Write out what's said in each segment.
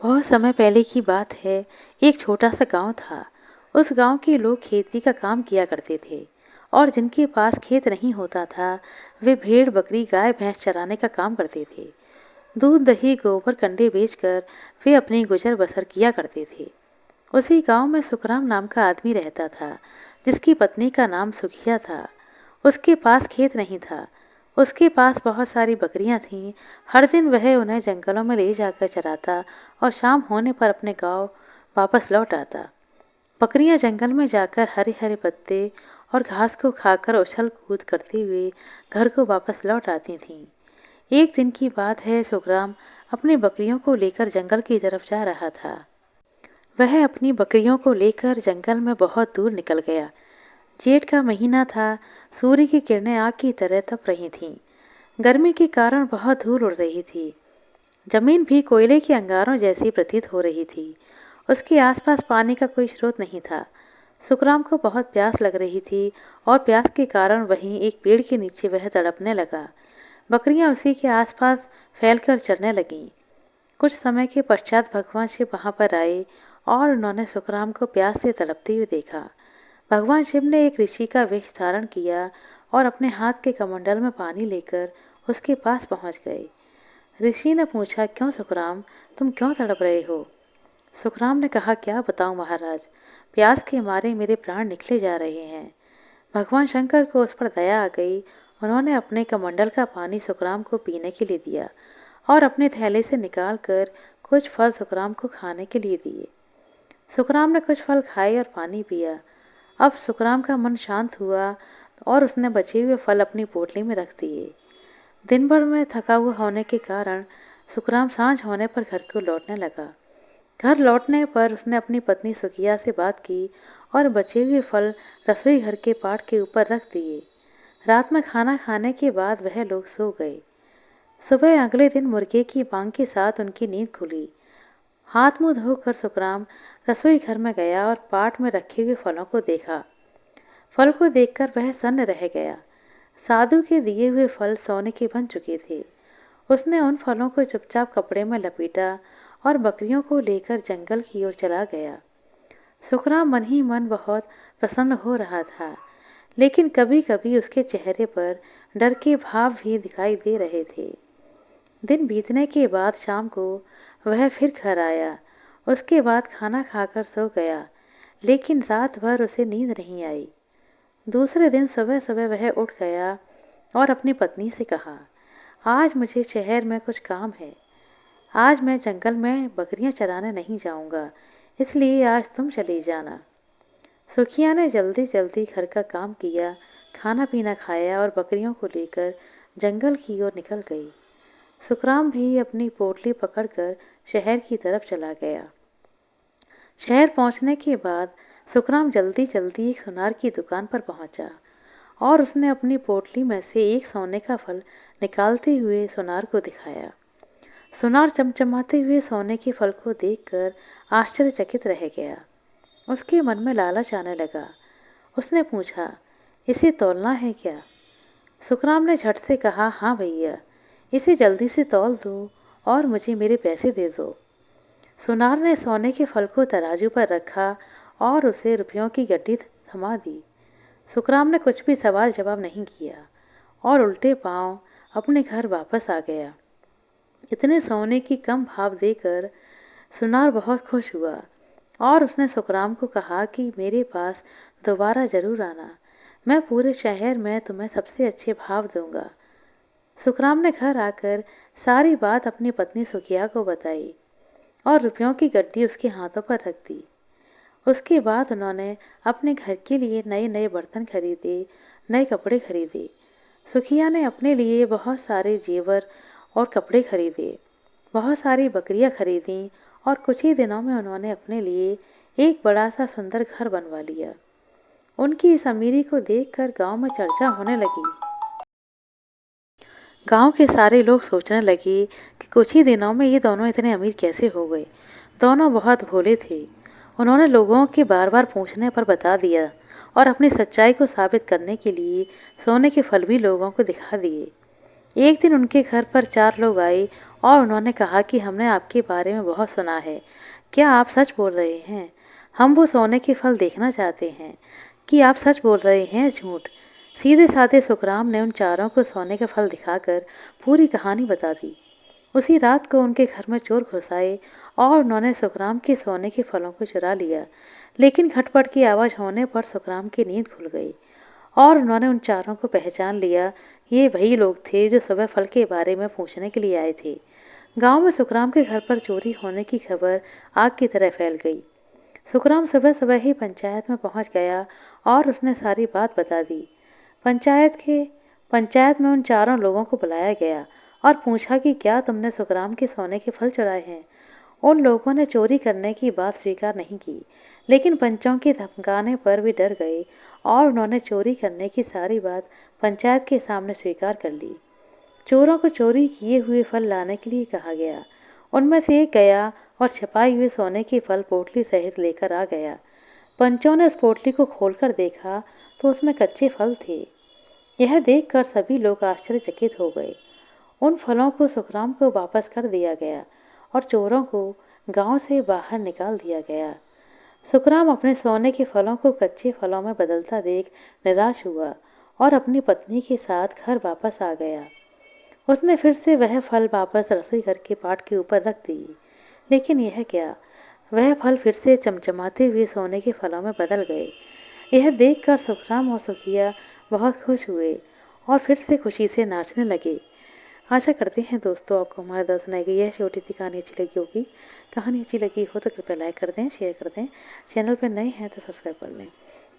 बहुत समय पहले की बात है। एक छोटा सा गांव था। उस गांव के लोग खेती का काम किया करते थे और जिनके पास खेत नहीं होता था वे भेड़ बकरी गाय भैंस चराने का काम करते थे। दूध दही गोबर कंडे बेचकर वे अपनी गुजर बसर किया करते थे। उसी गांव में सुखराम नाम का आदमी रहता था जिसकी पत्नी का नाम सुखिया था। उसके पास खेत नहीं था। उसके पास बहुत सारी बकरियां थीं। हर दिन वह उन्हें जंगलों में ले जाकर चराता और शाम होने पर अपने गांव वापस लौट आता। बकरियां जंगल में जाकर हरे हरे पत्ते और घास को खाकर उछल कूद करते हुए घर को वापस लौट आती थीं। एक दिन की बात है, सुखराम अपनी बकरियों को लेकर जंगल की तरफ जा रहा था। वह अपनी बकरियों को लेकर जंगल में बहुत दूर निकल गया। जेठ का महीना था। सूर्य की किरणें आग की तरह तप रही थीं। गर्मी के कारण बहुत धूल उड़ रही थी। जमीन भी कोयले के अंगारों जैसी प्रतीत हो रही थी। उसके आसपास पानी का कोई स्रोत नहीं था। सुखराम को बहुत प्यास लग रही थी और प्यास के कारण वहीं एक पेड़ के नीचे वह तड़पने लगा। बकरियां उसी के आसपास फैलकर चरने लगीं। कुछ समय के पश्चात भगवान शिव वहां पर आए और उन्होंने सुखराम को प्यास से तड़पते हुए देखा। भगवान शिव ने एक ऋषि का वेश धारण किया और अपने हाथ के कमंडल में पानी लेकर उसके पास पहुंच गए। ऋषि ने पूछा, क्यों सुखराम, तुम क्यों तड़प रहे हो? सुखराम ने कहा, क्या बताऊं महाराज, प्यास के मारे मेरे प्राण निकले जा रहे हैं। भगवान शंकर को उस पर दया आ गई। उन्होंने अपने कमंडल का पानी सुखराम को पीने के लिए दिया और अपने थैले से निकाल कर कुछ फल सुखराम को खाने के लिए दिए। सुखराम ने कुछ फल खाए और पानी पिया। अब सुखराम का मन शांत हुआ और उसने बचे हुए फल अपनी पोटली में रख दिए। दिन भर में थका हुआ होने के कारण सुखराम सांझ होने पर घर को लौटने लगा। घर लौटने पर उसने अपनी पत्नी सुखिया से बात की और बचे हुए फल रसोई घर के पाट के ऊपर रख दिए। रात में खाना खाने के बाद वह लोग सो गए। सुबह अगले दिन मुर्गे की मांग के साथ उनकी नींद खुली। हाथ मुंह धोकर सुखराम रसोई घर में गया और पाट में रखे हुए फलों को देखा। फल को देखकर वह सन्न रह गया। साधु के दिए हुए फल सोने के बन चुके थे। उसने उन फलों को चुपचाप कपड़े में लपेटा और बकरियों को लेकर जंगल की ओर चला गया। सुखराम मन ही मन बहुत प्रसन्न हो रहा था, लेकिन कभी कभी उसके चेहरे पर डर के भाव भी दिखाई दे रहे थे। दिन बीतने के बाद शाम को वह फिर घर आया। उसके बाद खाना खाकर सो गया, लेकिन रात भर उसे नींद नहीं आई। दूसरे दिन सुबह सुबह वह उठ गया और अपनी पत्नी से कहा, आज मुझे शहर में कुछ काम है। आज मैं जंगल में बकरियां चराने नहीं जाऊंगा, इसलिए आज तुम चली जाना। सुखिया ने जल्दी जल्दी घर का काम किया, खाना पीना खाया और बकरियों को लेकर जंगल की ओर निकल गई। सुखराम भी अपनी पोटली पकड़कर शहर की तरफ चला गया। शहर पहुंचने के बाद सुखराम जल्दी जल्दी एक सुनार की दुकान पर पहुंचा और उसने अपनी पोटली में से एक सोने का फल निकालते हुए सुनार को दिखाया। सुनार चमचमाते हुए सोने के फल को देखकर आश्चर्यचकित रह गया। उसके मन में लालच आने लगा। उसने पूछा, इसे तौलना है क्या? सुखराम ने झट से कहा, हाँ भैया, इसे जल्दी से तौल दो और मुझे मेरे पैसे दे दो। सुनार ने सोने के फल को तराजू पर रखा और उसे रुपयों की गड्डी थमा दी। सुखराम ने कुछ भी सवाल जवाब नहीं किया और उल्टे पांव अपने घर वापस आ गया। इतने सोने की कम भाव देकर सुनार बहुत खुश हुआ और उसने सुखराम को कहा कि मेरे पास दोबारा जरूर आना, मैं पूरे शहर में तुम्हें सबसे अच्छे भाव दूंगा। सुखराम ने घर आकर सारी बात अपनी पत्नी सुखिया को बताई और रुपयों की गड्डी उसके हाथों पर रख दी। उसके बाद उन्होंने अपने घर के लिए नए नए बर्तन खरीदे, नए कपड़े खरीदे। सुखिया ने अपने लिए बहुत सारे जेवर और कपड़े खरीदे, बहुत सारी बकरियां खरीदीं और कुछ ही दिनों में उन्होंने अपने लिए एक बड़ा सा सुंदर घर बनवा लिया। उनकी इस अमीरी को देखकर गांव में चर्चा होने लगी। गांव के सारे लोग सोचने लगे कि कुछ ही दिनों में ये दोनों इतने अमीर कैसे हो गए। दोनों बहुत भोले थे। उन्होंने लोगों के बार बार पूछने पर बता दिया और अपनी सच्चाई को साबित करने के लिए सोने के फल भी लोगों को दिखा दिए। एक दिन उनके घर पर 4 लोग आए और उन्होंने कहा कि हमने आपके बारे में बहुत सुना है। क्या आप सच बोल रहे हैं? हम वो सोने के फल देखना चाहते हैं। कि आप सच बोल रहे हैं या झूठ? सीधे साधे सुखराम ने उन चारों को सोने के फल दिखाकर पूरी कहानी बता दी। उसी रात को उनके घर में चोर घुस आए और उन्होंने सुखराम के सोने के फलों को चुरा लिया। लेकिन खटपट की आवाज़ होने पर सुखराम की नींद खुल गई और उन्होंने उन चारों को पहचान लिया। ये वही लोग थे जो सुबह फल के बारे में पूछने के लिए आए थे। गांव में सुखराम के घर पर चोरी होने की खबर आग की तरह फैल गई। सुखराम सुबह सुबह ही पंचायत में पहुंच गया और उसने सारी बात बता दी। पंचायत में उन चारों लोगों को बुलाया गया और पूछा कि क्या तुमने सुखराम के सोने के फल चुराए हैं। उन लोगों ने चोरी करने की बात स्वीकार नहीं की, लेकिन पंचों के धमकाने पर भी डर गए और उन्होंने चोरी करने की सारी बात पंचायत के सामने स्वीकार कर ली। चोरों को चोरी किए हुए फल लाने के लिए कहा गया। उनमें से एक गया और छपाई हुए सोने के फल पोटली सहित लेकर आ गया। पंचों ने उस पोटली को खोलकर देखा तो उसमें कच्चे फल थे। यह देखकर सभी लोग आश्चर्यचकित हो गए। उन फलों को सुखराम को वापस कर दिया गया और चोरों को गांव से बाहर निकाल दिया गया। सुखराम अपने सोने के फलों को कच्चे फलों में बदलता देख निराश हुआ और अपनी पत्नी के साथ घर वापस आ गया। उसने फिर से वह फल वापस रसोई घर के पाट के ऊपर रख दिए, लेकिन यह क्या, वह फल फिर से चमचमाते हुए सोने के फलों में बदल गए। यह देखकर सुखराम और सुखिया बहुत खुश हुए और फिर से खुशी से नाचने लगे। आशा करते हैं दोस्तों आपको हमारे द्वारा सुनाई गई यह छोटी सी कहानी अच्छी लगी होगी। कहानी अच्छी लगी हो तो कृपया लाइक कर दें, शेयर कर दें। चैनल पर नए हैं तो सब्सक्राइब कर लें।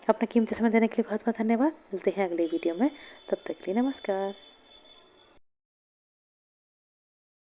अपना कीमती समय देने के लिए बहुत बहुत धन्यवाद। मिलते हैं अगले वीडियो में, तब तक के लिए नमस्कार।